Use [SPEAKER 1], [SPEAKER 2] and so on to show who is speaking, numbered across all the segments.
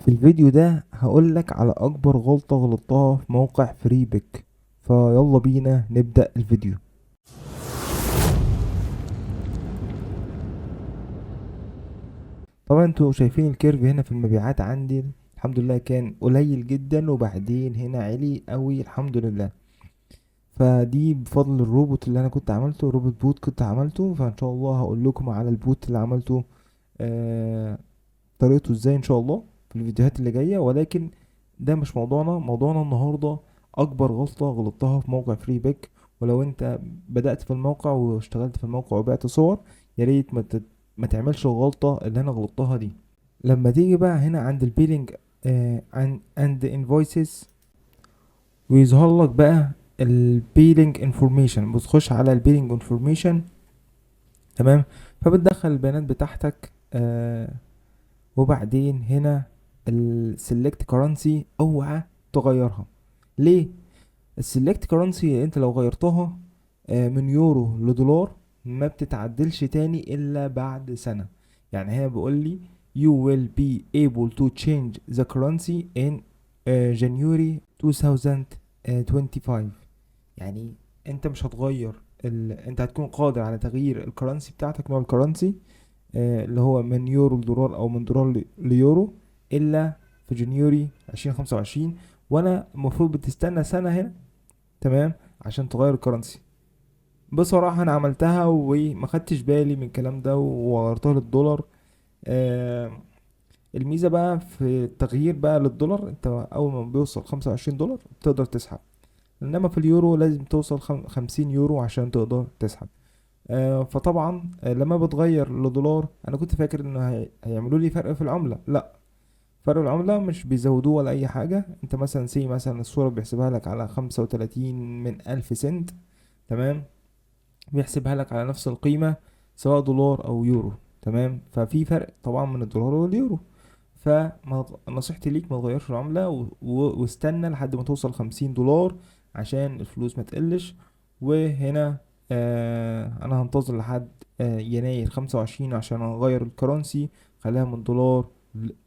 [SPEAKER 1] في الفيديو ده هقولك على اكبر غلطة غلطتها في موقع فريبك. فيلا بينا نبدأ الفيديو. طبعا انتوا شايفين الكيرف هنا في المبيعات عندي الحمد لله كان قليل جدا، وبعدين هنا عالي قوي الحمد لله. فدي بفضل الروبوت اللي انا كنت عملته، روبوت بوت كنت عملته. فان شاء الله هقول لكم على البوت اللي عملته طريقته ازاي ان شاء الله في الفيديوهات اللي جاية. ولكن ده مش موضوعنا النهاردة. اكبر غلطة غلطتها في موقع فري بيك. ولو انت بدأت في الموقع واشتغلت في الموقع وبعت صور، يا ريت ما تعملش الغلطة اللي انا غلطتها دي. لما تيجي بقى هنا عند البيلينج عن اند انفويسز، ويظهر لك بقى البيلينج انفورميشن، بتخش على البيلينج انفورميشن. تمام. فبتدخل البيانات بتاعتك وبعدين هنا السلكت كرنسي اوعى تغيرها. ليه؟ السلكت كرنسي انت لو غيرتها من يورو لدولار ما بتتعدلش تاني الا بعد سنة. يعني هنا بيقول لي you will be able to change the currency in January 2025. يعني انت مش هتغير انت هتكون قادر على تغيير الكرنسي بتاعتك، نوع الكرنسي اللي هو من يورو لدولار او من دولار ليورو، الا في جونيوري 2025. وانا المفروض بتستنى سنة هنا، تمام، عشان تغير الكرنسي. بصراحة انا عملتها وما خدتش بالي من الكلام ده وغيرتها للدولار. آه الميزة بقى في التغيير بقى للدولار، انت اول ما بيوصل 25 دولار تقدر تسحب. انما في اليورو لازم توصل 50 يورو عشان تقدر تسحب. فطبعا لما بتغير لدولار انا كنت فاكر ان هيعملوا لي فرق في العملة. لا، فرق العملة مش بيزودوه ولا اي حاجة. انت مثلا مثلا الصورة بيحسبها لك على 35 من 1000 سنت، تمام، بيحسبها لك على نفس القيمة سواء دولار او يورو. تمام. ففي فرق طبعا من الدولار واليورو. فنصيحتي ليك ما تغيرش العملة واستنى لحد ما توصل 50 دولار عشان الفلوس ما تقلش. وهنا انا هنتظر لحد يناير 25 عشان اغير الكرنسي، خليها من دولار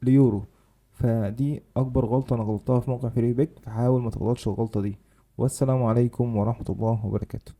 [SPEAKER 1] ليورو. فدي اكبر غلطة انا غلطتها في موقع فري بيك، فحاول ما تغلطش الغلطة دي. والسلام عليكم ورحمة الله وبركاته.